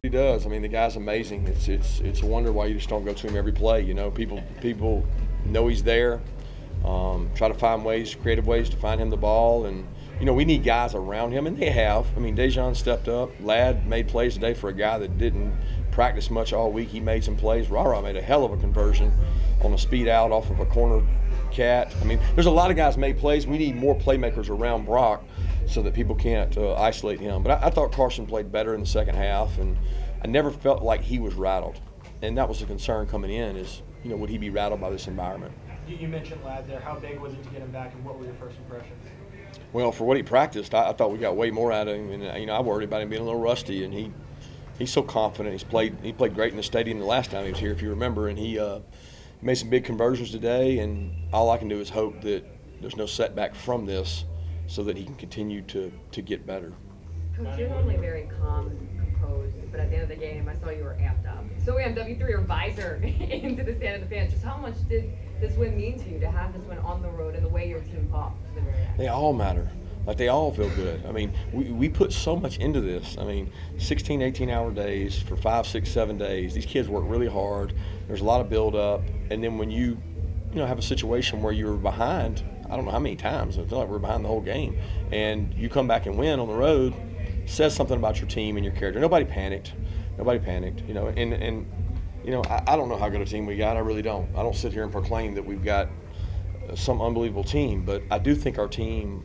He does. I mean, the guy's amazing. It's a wonder why you just don't go to him every play. You know, people know he's there. Try to find ways, creative ways to find him the ball, and you know we need guys around him, and they have. I mean, Dejon stepped up. Ladd made plays today for a guy that didn't practice much all week. He made some plays. Rara made a hell of a conversion on a speed out off of a corner cat. I mean, there's a lot of guys made plays. We need more playmakers around Brock so that people can't isolate him. But I thought Carson played better in the second half, and I never felt like he was rattled. And that was a concern coming in is, you know, would he be rattled by this environment? You mentioned Ladd there. How big was it to get him back, and what were your first impressions? Well, for what he practiced, I thought we got way more out of him. And, you know, I worried about him being a little rusty, and he's so confident. He played great in the stadium the last time he was here, if you remember, and he made some big conversions today, and all I can do is hope that there's no setback from this so that he can continue to get better. Coach, you're normally very calm and composed, but at the end of the game, I saw you were amped up. So amped up, you threw your visor into the stand of the fans. Just how much did this win mean to you, to have this win on the road and the way your team fought to the very end? They all matter. Like, they all feel good. I mean, we put so much into this. I mean, 16, 18-hour days for 5, 6, 7 days. These kids work really hard. There's a lot of build-up. And then when you have a situation where you're behind, I don't know how many times, I feel like we're behind the whole game, and you come back and win on the road, says something about your team and your character. Nobody panicked. You know, and you know, I don't know how good a team we got. I really don't. I don't sit here and proclaim that we've got some unbelievable team, but I do think our team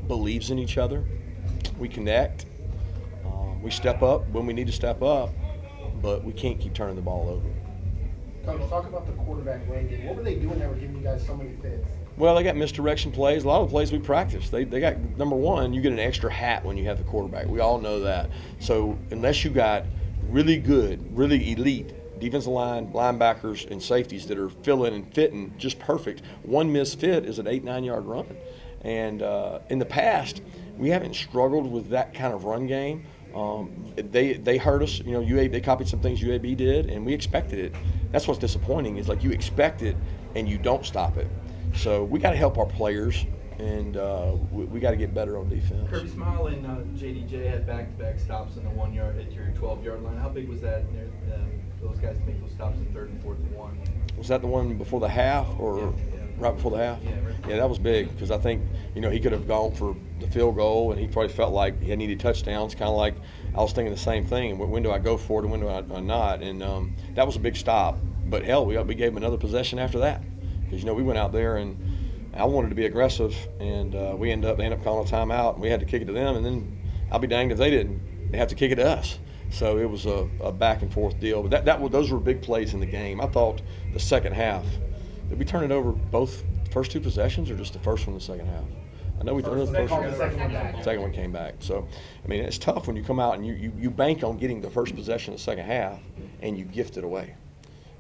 believes in each other. We connect. We step up when we need to step up, but we can't keep turning the ball over. Coach, talk about the quarterback run game. What were they doing that were giving you guys so many fits? Well, they got misdirection plays. A lot of the plays we practiced. They got, number one, you get an extra hat when you have the quarterback. We all know that. So unless you got really good, really elite defensive line, linebackers, and safeties that are filling and fitting just perfect, one misfit is an 8-9 yard run. And in the past, we haven't struggled with that kind of run game. They hurt us. You know, they copied some things UAB did, and we expected it. That's what's disappointing is, like, you expect it and you don't stop it. So we got to help our players, and we got to get better on defense. Kirby Smart and JDJ had back-to-back stops in the 1 yard at your 12-yard line. How big was that? Those guys make those stops in 3rd and 4th and 1. Was that the one before the half, or yeah. right before the half? Yeah, right. Yeah, that was big because I think, you know, he could have gone for the field goal, and he probably felt like he needed touchdowns. Kind of like I was thinking the same thing. When do I go for it, and when do I not? And that was a big stop. But hell, we gave him another possession after that because, you know, we went out there and I wanted to be aggressive, and they ended up calling a timeout, and we had to kick it to them, and then I'll be danged if they didn't. They have to kick it to us. So it was a back and forth deal. But those were big plays in the game. I thought the second half, did we turn it over both first two possessions or just the first one in the second half? I know we turned it over the first one. Second one came back. So, I mean, it's tough when you come out and you bank on getting the first possession in the second half and you gift it away.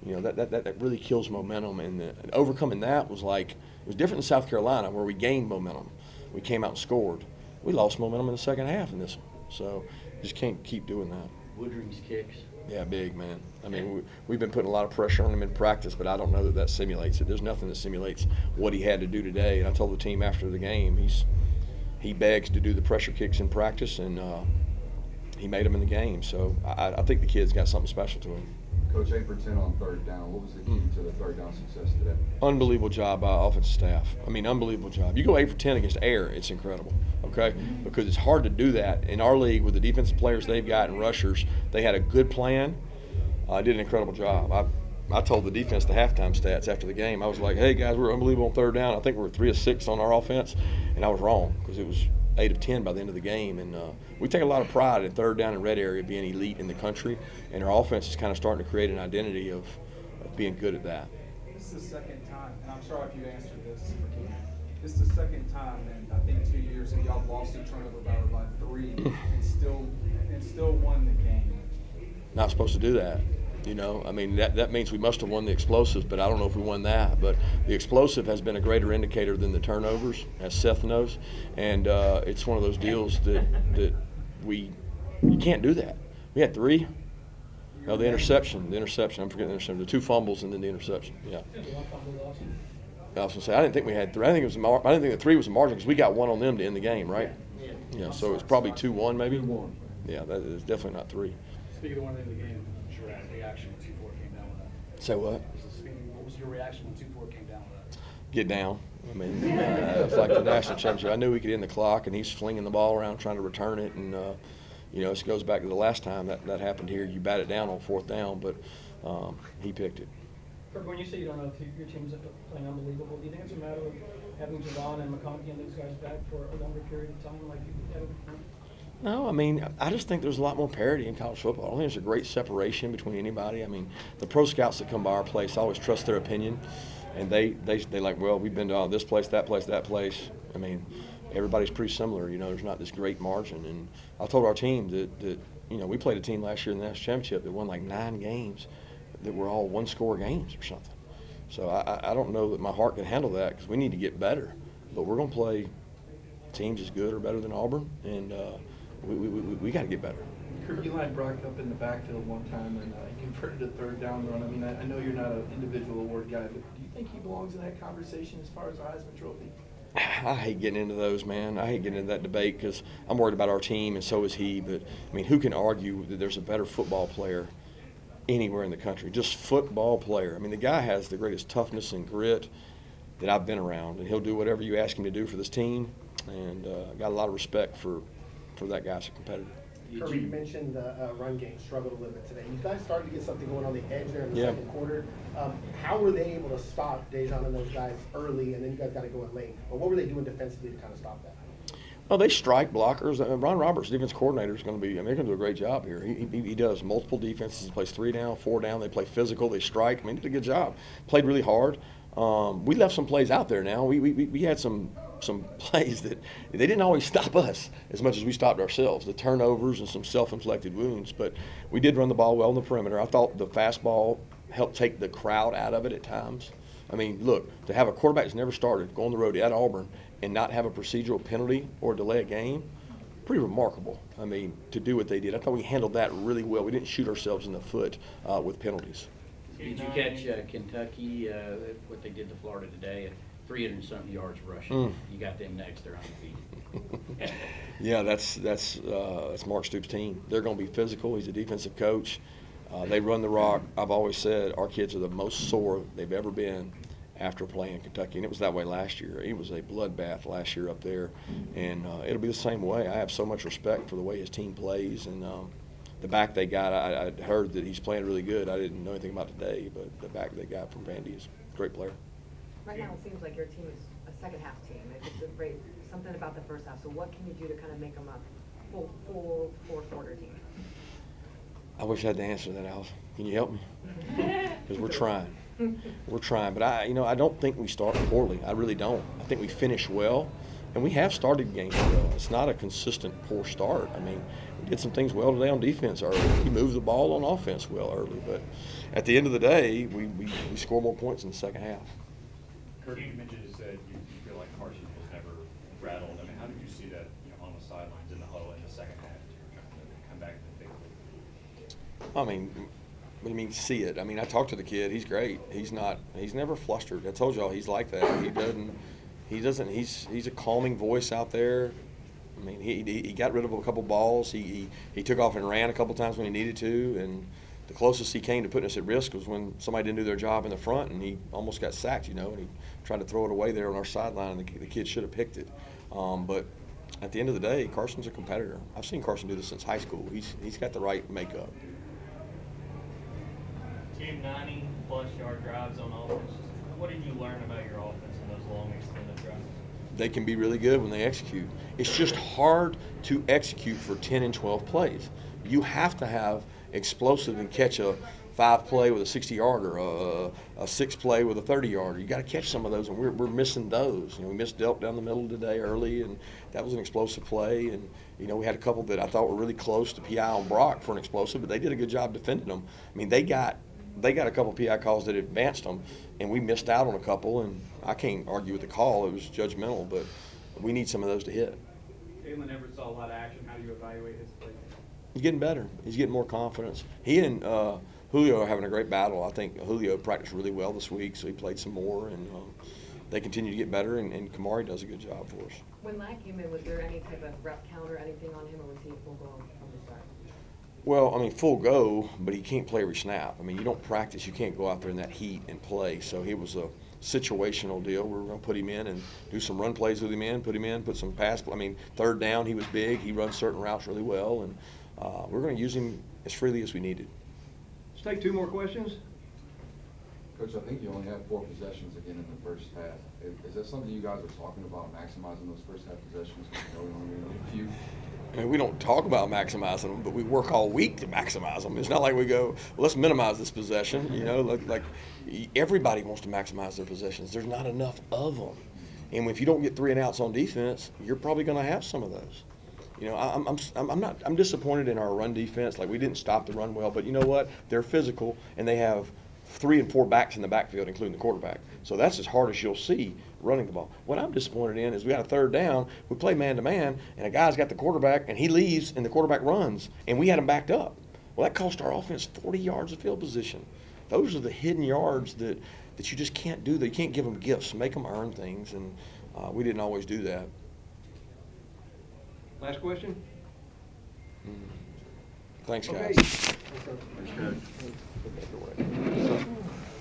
You know, that really kills momentum. And overcoming that was like, it was different in South Carolina where we gained momentum. We came out and scored. We lost momentum in the second half in this one. So just can't keep doing that. Woodring's kicks. Yeah, big, man. I mean, we've been putting a lot of pressure on him in practice, but I don't know that simulates it. There's nothing that simulates what he had to do today. And I told the team after the game, he begs to do the pressure kicks in practice, and he made them in the game. So I think the kid's got something special to him. Coach, 8 for 10 on 3rd down. What was the key to the 3rd down success today? Unbelievable job by offensive staff. I mean, unbelievable job. You go 8 for 10 against air, it's incredible, okay? Because it's hard to do that. In our league, with the defensive players they've got and rushers, they had a good plan. Did an incredible job. I told the defense the halftime stats after the game. I was like, hey, guys, we're unbelievable on 3rd down. I think we're 3 of 6 on our offense, and I was wrong because it was 8 of 10 by the end of the game. And we take a lot of pride in 3rd down and red area being elite in the country, and our offense is kind of starting to create an identity of being good at that. This is the second time, and I'm sorry if you answered this, this is the second time in I think 2 years that y'all lost a turnover battle by 3 and still won the game. Not supposed to do that. You know, I mean, that means we must have won the explosives, but I don't know if we won that. But the explosive has been a greater indicator than the turnovers, as Seth knows. And it's one of those deals that you can't do that. We had 3. No, the interception. I'm forgetting the interception. The 2 fumbles and then the interception. Yeah. I was gonna say I didn't think we had 3. I didn't think the 3 was a margin because we got 1 on them to end the game, right? Yeah. So it's probably 2-1 maybe. 2-1. Yeah, that is definitely not 3. Speaking of one in the game, what was your reaction when 2-4 came down with that? Say what? What was your reaction when 2-4 came down with that? Get down. I mean, it's like the national championship. I knew we could end the clock, and he's flinging the ball around trying to return it. And, you know, this goes back to the last time that happened here. You bat it down on 4th down, but he picked it. When you say you don't know if your team's playing unbelievable, do you think it's a matter of having Javon and McConkey and those guys back for a longer period of time like you had before? No, I mean, I just think there's a lot more parity in college football. I don't think there's a great separation between anybody. I mean, the pro scouts that come by our place always trust their opinion, and they like, well, we've been to this place, that place, that place. I mean, everybody's pretty similar. You know, there's not this great margin. And I told our team that you know, we played a team last year in the national championship that won like 9 games that were all one-score games or something. So I don't know that my heart can handle that because we need to get better. But we're going to play teams as good or better than Auburn, and we got to get better. Kirby lined Brock up in the backfield one time and converted a 3rd down run. I mean, I know you're not an individual award guy, but do you think he belongs in that conversation as far as the Heisman Trophy? I hate getting into those, man. I hate getting into that debate because I'm worried about our team, and so is he. But, I mean, who can argue that there's a better football player anywhere in the country? Just football player. I mean, the guy has the greatest toughness and grit that I've been around, and he'll do whatever you ask him to do for this team, and got a lot of respect for that guy as a competitor. Kirby, you mentioned the run game struggled a little bit today. You guys started to get something going on the edge there in the second quarter. How were they able to stop Dejan and those guys early, and then you guys got to go in late? But what were they doing defensively to kind of stop that? Well, they strike blockers. Ron Roberts, defense coordinator, is going to be. I mean, they're going to do a great job here. He does multiple defenses. He plays 3 down, 4 down. They play physical. They strike. I mean, he did a good job. Played really hard. We left some plays out there. Now we had some plays that they didn't always stop us as much as we stopped ourselves. The turnovers and some self-inflicted wounds. But we did run the ball well on the perimeter. I thought the fastball helped take the crowd out of it at times. I mean, look, to have a quarterback that's never started, go on the road at Auburn, and not have a procedural penalty or delay a game, pretty remarkable. I mean, to do what they did. I thought we handled that really well. We didn't shoot ourselves in the foot with penalties. Did you catch Kentucky, what they did to Florida today, at 300-something yards rushing? You got them next. They're undefeated. Yeah, that's Mark Stoops' team. They're going to be physical. He's a defensive coach. They run the rock. I've always said our kids are the most sore they've ever been after playing Kentucky, and it was that way last year. It was a bloodbath last year up there, and it'll be the same way. I have so much respect for the way his team plays, and the back they got, I heard that he's playing really good. I didn't know anything about today, but the back they got from Vandy is a great player. Right now it seems like your team is a second-half team. It's a great something about the first half. So what can you do to kind of make them a full fourth-quarter team? I wish I had the answer to that, Alice. Can you help me? Because we're trying. We're trying. But I don't think we start poorly. I really don't. I think we finish well, and we have started games well. It's not a consistent poor start. I mean, we did some things well today on defense early. We moved the ball on offense well early. But at the end of the day, we score more points in the second half. Kirby, you mentioned you said you feel like Carson was never rattled. I mean, how did you see that on the sidelines in the huddle in the second half as you were trying to come back to the big league? I mean, what do you mean see it? I mean, I talked to the kid. He's great. He's never flustered. I told y'all he's like that. He's a calming voice out there. I mean, he got rid of a couple balls. He took off and ran a couple times when he needed to, and the closest he came to putting us at risk was when somebody didn't do their job in the front, and he almost got sacked, and he tried to throw it away there on our sideline, and the kid should have picked it. But at the end of the day, Carson's a competitor. I've seen Carson do this since high school. He's got the right makeup. Team 90-plus yard drives on offense. What did you learn about your offense in those long extended drives? They can be really good when they execute. It's just hard to execute for 10 and 12 plays. You have to have explosive and catch a 5-play with a 60-yarder, a 6-play with a 30-yarder. You got to catch some of those, and we're missing those. We missed Delp down the middle today early, and that was an explosive play. And we had a couple that I thought were really close to PI on Brock for an explosive, but they did a good job defending them. I mean, they got a couple PI calls that advanced them, and we missed out on a couple. And I can't argue with the call; it was judgmental, but we need some of those to hit. Jalen Everett saw a lot of action. How do you evaluate his play? He's getting better. He's getting more confidence. He and Julio are having a great battle. I think Julio practiced really well this week, so he played some more, and they continue to get better, and Kamari does a good job for us. When Lack came in, was there any type of rep count or anything on him, or was he full blown from the start? Well, I mean, full go, but he can't play every snap. I mean, you don't practice. You can't go out there in that heat and play. So it was a situational deal. We were going to put him in and do some run plays with him in, put some pass. I mean, third down, he was big. He runs certain routes really well, and we're going to use him as freely as we needed. Let's take 2 more questions. Coach, I think you only have 4 possessions again in the first half. Is that something you guys are talking about, maximizing those first half possessions? You only need a few. I mean, we don't talk about maximizing them, but we work all week to maximize them. It's not like we go, well, let's minimize this possession. You know, like everybody wants to maximize their possessions. There's not enough of them. And if you don't get 3 and outs on defense, you're probably going to have some of those. You know, I'm disappointed in our run defense. Like, we didn't stop the run well, but you know what? They're physical, and they have 3 and 4 backs in the backfield, including the quarterback. So that's as hard as you'll see running the ball. What I'm disappointed in is we got a third down, we play man-to-man, and a guy's got the quarterback, and he leaves, and the quarterback runs, and we had him backed up. Well, that cost our offense 40 yards of field position. Those are the hidden yards that you just can't do. You can't give them gifts, make them earn things, and we didn't always do that. Last question. Thanks, Okay. guys. Thanks, Coach.